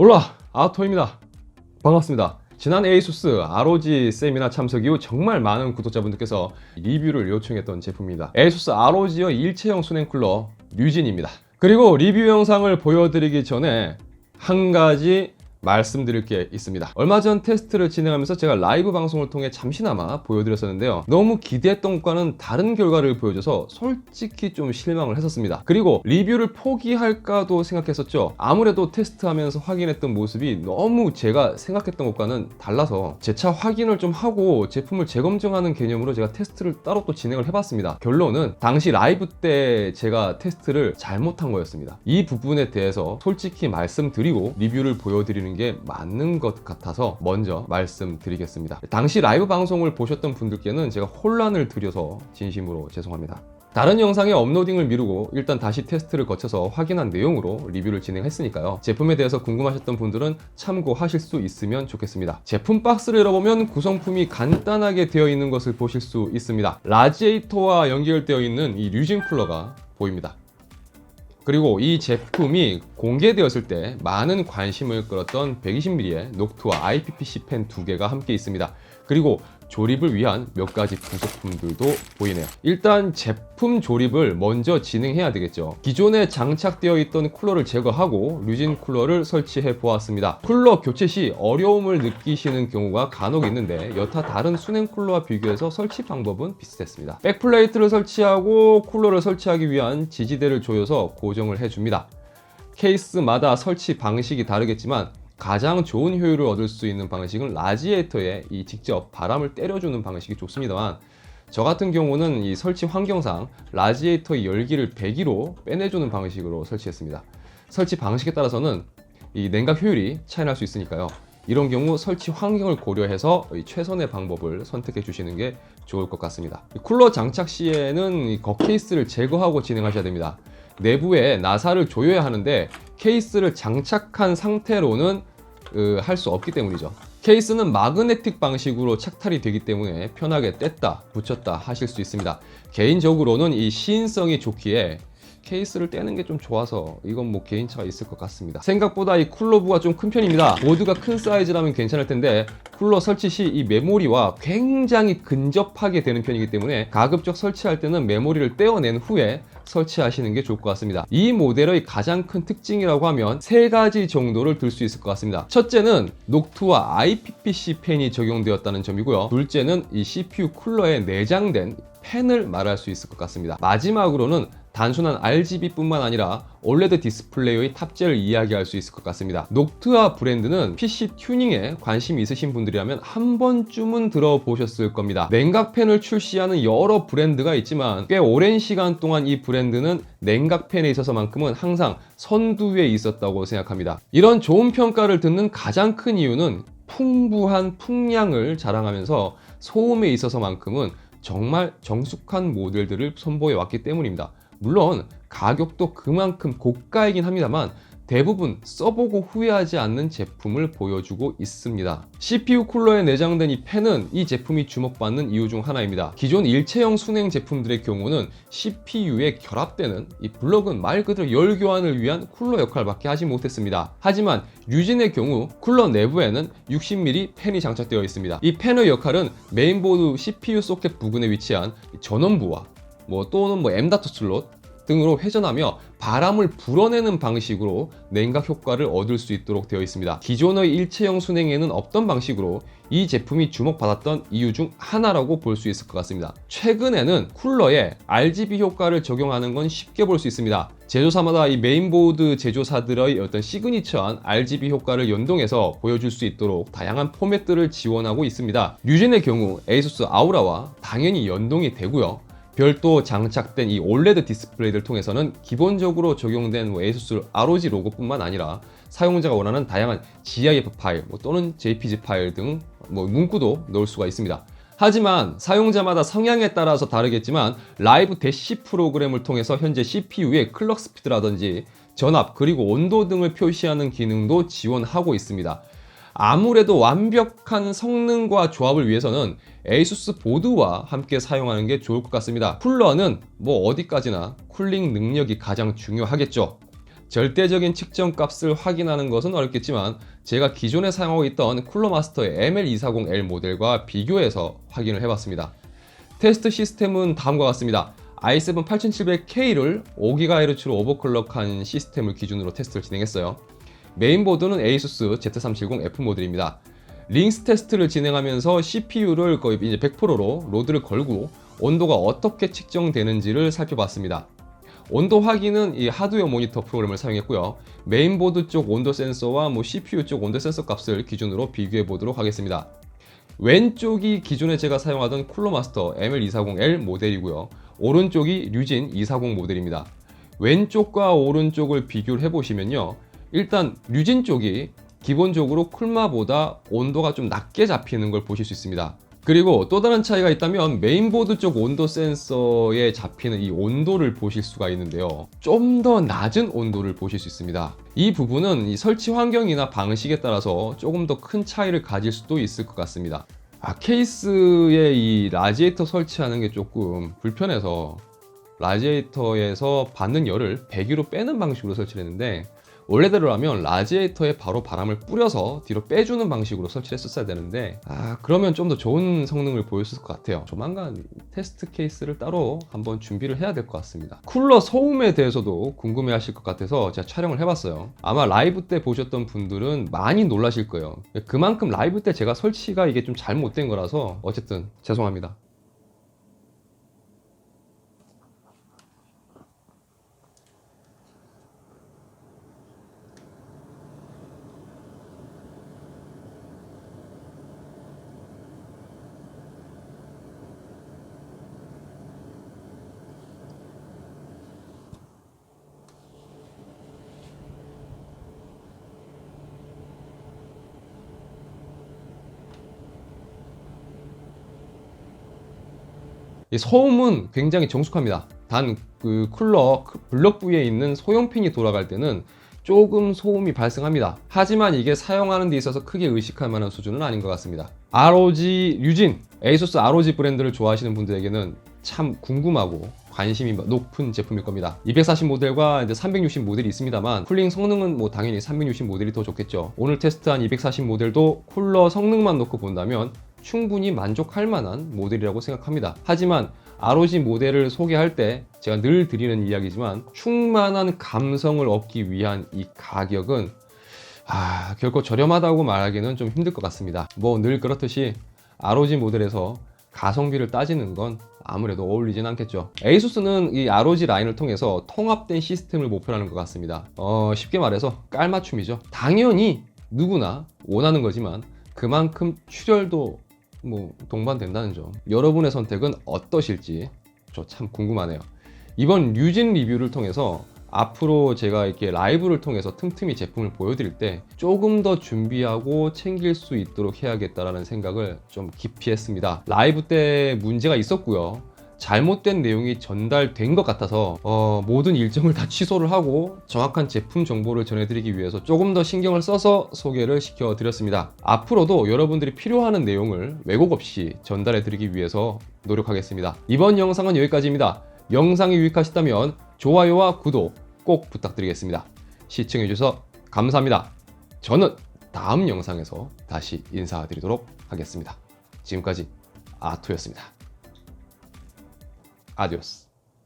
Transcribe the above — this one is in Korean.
올라 아토입니다. 반갑습니다. 지난 ASUS ROG 세미나 참석 이후 정말 많은 구독자분들께서 리뷰를 요청했던 제품입니다. ASUS ROG의 일체형 수냉 쿨러 류진입니다. 그리고 리뷰 영상을 보여드리기 전에 한 가지 말씀드릴 게 있습니다. 얼마 전 테스트를 진행하면서 제가 라이브 방송을 통해 잠시나마 보여드렸었는데요, 너무 기대했던 것과는 다른 결과를 보여줘서 솔직히 좀 실망을 했었습니다. 그리고 리뷰를 포기할까도 생각했었죠. 아무래도 테스트하면서 확인했던 모습이 너무 제가 생각했던 것과는 달라서 재차 확인을 좀 하고 제품을 재검증하는 개념으로 제가 테스트를 따로 또 진행을 해봤습니다. 결론은 당시 라이브 때 제가 테스트를 잘못한 거였습니다. 이 부분에 대해서 솔직히 말씀드리고 리뷰를 보여드리는 게 맞는 것 같아서 먼저 말씀드리겠습니다. 당시 라이브 방송을 보셨던 분들께는 제가 혼란을 드려서 진심으로 죄송합니다. 다른 영상의 업로딩을 미루고 일단 다시 테스트를 거쳐서 확인한 내용으로 리뷰를 진행했으니까요, 제품에 대해서 궁금하셨던 분들은 참고하실 수 있으면 좋겠습니다. 제품 박스를 열어보면 구성품이 간단하게 되어 있는 것을 보실 수 있습니다. 라지에이터와 연결되어 있는 이 류진 쿨러가 보입니다. 그리고 이 제품이 공개되었을 때 많은 관심을 끌었던 120mm의 녹투와 IPPC 펜 두 개가 함께 있습니다. 그리고 조립을 위한 몇 가지 부속품들도 보이네요. 일단 제품 조립을 먼저 진행해야 되겠죠. 기존에 장착되어 있던 쿨러를 제거하고 류진 쿨러를 설치해 보았습니다. 쿨러 교체 시 어려움을 느끼시는 경우가 간혹 있는데 여타 다른 수냉 쿨러와 비교해서 설치 방법은 비슷했습니다. 백플레이트를 설치하고 쿨러를 설치하기 위한 지지대를 조여서 고정을 해줍니다. 케이스마다 설치 방식이 다르겠지만 가장 좋은 효율을 얻을 수 있는 방식은 라지에이터에 직접 바람을 때려주는 방식이 좋습니다만, 저 같은 경우는 이 설치 환경상 라지에이터의 열기를 배기로 빼내주는 방식으로 설치했습니다. 설치 방식에 따라서는 이 냉각 효율이 차이 날 수 있으니까요, 이런 경우 설치 환경을 고려해서 최선의 방법을 선택해 주시는 게 좋을 것 같습니다. 쿨러 장착 시에는 겉 케이스를 제거하고 진행하셔야 됩니다. 내부에 나사를 조여야 하는데 케이스를 장착한 상태로는 할 수 없기 때문이죠. 케이스는 마그네틱 방식으로 착탈이 되기 때문에 편하게 뗐다 붙였다 하실 수 있습니다. 개인적으로는 이 시인성이 좋기에 케이스를 떼는 게 좀 좋아서 이건 뭐 개인차가 있을 것 같습니다. 생각보다 이 쿨러부가 좀 큰 편입니다. 보드가 큰 사이즈라면 괜찮을 텐데 쿨러 설치 시 이 메모리와 굉장히 근접하게 되는 편이기 때문에 가급적 설치할 때는 메모리를 떼어낸 후에 설치하시는 게 좋을 것 같습니다. 이 모델의 가장 큰 특징이라고 하면 세 가지 정도를 들 수 있을 것 같습니다. 첫째는 녹투와 IPPC 펜이 적용되었다는 점이고요. 둘째는 이 CPU 쿨러에 내장된 펜을 말할 수 있을 것 같습니다. 마지막으로는 단순한 RGB뿐만 아니라 OLED 디스플레이의 탑재를 이야기할 수 있을 것 같습니다. 녹투아 브랜드는 PC 튜닝에 관심이 있으신 분들이라면 한 번쯤은 들어보셨을 겁니다. 냉각팬을 출시하는 여러 브랜드가 있지만 꽤 오랜 시간 동안 이 브랜드는 냉각팬에 있어서만큼은 항상 선두에 있었다고 생각합니다. 이런 좋은 평가를 듣는 가장 큰 이유는 풍부한 풍량을 자랑하면서 소음에 있어서만큼은 정말 정숙한 모델들을 선보여 왔기 때문입니다. 물론 가격도 그만큼 고가이긴 합니다만 대부분 써보고 후회하지 않는 제품을 보여주고 있습니다. CPU 쿨러에 내장된 이 펜은 이 제품이 주목받는 이유 중 하나입니다. 기존 일체형 순행 제품들의 경우는 CPU에 결합되는 이 블럭은 말 그대로 열 교환을 위한 쿨러 역할밖에 하지 못했습니다. 하지만 류진의 경우 쿨러 내부에는 60mm 펜이 장착되어 있습니다. 이 펜의 역할은 메인보드 CPU 소켓 부근에 위치한 전원부와 또는 M.2 슬롯 등으로 회전하며 바람을 불어내는 방식으로 냉각 효과를 얻을 수 있도록 되어 있습니다. 기존의 일체형 순행에는 없던 방식으로 이 제품이 주목받았던 이유 중 하나라고 볼 수 있을 것 같습니다. 최근에는 쿨러에 RGB 효과를 적용하는 건 쉽게 볼 수 있습니다. 제조사마다 이 메인보드 제조사들의 어떤 시그니처한 RGB 효과를 연동해서 보여줄 수 있도록 다양한 포맷들을 지원하고 있습니다. 류진의 경우 ASUS 아우라와 당연히 연동이 되고요. 별도 장착된 이 OLED 디스플레이를 통해서는 기본적으로 적용된 ASUS ROG 로고뿐만 아니라 사용자가 원하는 다양한 GIF 파일 또는 JPG 파일 등 문구도 넣을 수가 있습니다. 하지만 사용자마다 성향에 따라서 다르겠지만 라이브 대시 프로그램을 통해서 현재 CPU의 클럭 스피드라든지 전압 그리고 온도 등을 표시하는 기능도 지원하고 있습니다. 아무래도 완벽한 성능과 조합을 위해서는 ASUS 보드와 함께 사용하는 게 좋을 것 같습니다. 쿨러는 어디까지나 쿨링 능력이 가장 중요하겠죠. 절대적인 측정 값을 확인하는 것은 어렵겠지만 제가 기존에 사용하고 있던 쿨러마스터의 ML240L 모델과 비교해서 확인을 해봤습니다. 테스트 시스템은 다음과 같습니다. i7 8700K를 5GHz로 오버클럭한 시스템을 기준으로 테스트를 진행했어요. 메인보드는 ASUS Z370F 모델입니다. 링스 테스트를 진행하면서 CPU를 거의 이제 100%로 로드를 걸고 온도가 어떻게 측정되는지를 살펴봤습니다. 온도 확인은 이 하드웨어 모니터 프로그램을 사용했고요. 메인보드 쪽 온도 센서와 CPU 쪽 온도 센서 값을 기준으로 비교해 보도록 하겠습니다. 왼쪽이 기존에 제가 사용하던 쿨러마스터 ML240L 모델이고요. 오른쪽이 류진 240 모델입니다. 왼쪽과 오른쪽을 비교를 해보시면요. 일단 류진 쪽이 기본적으로 쿨마보다 온도가 좀 낮게 잡히는 걸 보실 수 있습니다. 그리고 또 다른 차이가 있다면 메인보드 쪽 온도 센서에 잡히는 이 온도를 보실 수가 있는데요. 좀 더 낮은 온도를 보실 수 있습니다. 이 부분은 이 설치 환경이나 방식에 따라서 조금 더 큰 차이를 가질 수도 있을 것 같습니다. 케이스에 이 라지에이터 설치하는 게 조금 불편해서 라지에이터에서 받는 열을 배기로 빼는 방식으로 설치를 했는데, 원래대로라면 라지에이터에 바로 바람을 뿌려서 뒤로 빼주는 방식으로 설치를 했었어야 되는데 그러면 좀 더 좋은 성능을 보였을 것 같아요. 조만간 테스트 케이스를 따로 한번 준비를 해야 될 것 같습니다. 쿨러 소음에 대해서도 궁금해 하실 것 같아서 제가 촬영을 해봤어요. 아마 라이브 때 보셨던 분들은 많이 놀라실 거예요. 그만큼 라이브 때 제가 설치가 이게 좀 잘못된 거라서 어쨌든 죄송합니다. 이 소음은 굉장히 정숙합니다. 단 그 쿨러 블럭 부위에 있는 소형핀이 돌아갈 때는 조금 소음이 발생합니다. 하지만 이게 사용하는 데 있어서 크게 의식할 만한 수준은 아닌 것 같습니다. ROG 류진, ASUS ROG 브랜드를 좋아하시는 분들에게는 참 궁금하고 관심이 높은 제품일 겁니다. 240 모델과 이제 360 모델이 있습니다만 쿨링 성능은 뭐 당연히 360 모델이 더 좋겠죠. 오늘 테스트한 240 모델도 쿨러 성능만 놓고 본다면 충분히 만족할 만한 모델이라고 생각합니다. 하지만 ROG 모델을 소개할 때 제가 늘 드리는 이야기지만 충만한 감성을 얻기 위한 이 가격은 결코 저렴하다고 말하기는 좀 힘들 것 같습니다. 뭐 늘 그렇듯이 ROG 모델에서 가성비를 따지는 건 아무래도 어울리진 않겠죠. ASUS는 이 ROG 라인을 통해서 통합된 시스템을 목표로 하는 것 같습니다. 쉽게 말해서 깔맞춤이죠. 당연히 누구나 원하는 거지만 그만큼 출혈도 동반된다는 점. 여러분의 선택은 어떠실지 저 참 궁금하네요. 이번 류진 리뷰를 통해서 앞으로 제가 이렇게 라이브를 통해서 틈틈이 제품을 보여드릴 때 조금 더 준비하고 챙길 수 있도록 해야겠다라는 생각을 좀 깊이 했습니다. 라이브 때 문제가 있었고요. 잘못된 내용이 전달된 것 같아서 모든 일정을 다 취소를 하고 정확한 제품 정보를 전해드리기 위해서 조금 더 신경을 써서 소개를 시켜드렸습니다. 앞으로도 여러분들이 필요하는 내용을 왜곡 없이 전달해드리기 위해서 노력하겠습니다. 이번 영상은 여기까지입니다. 영상이 유익하셨다면 좋아요와 구독 꼭 부탁드리겠습니다. 시청해주셔서 감사합니다. 저는 다음 영상에서 다시 인사드리도록 하겠습니다. 지금까지 아토였습니다. Adiós.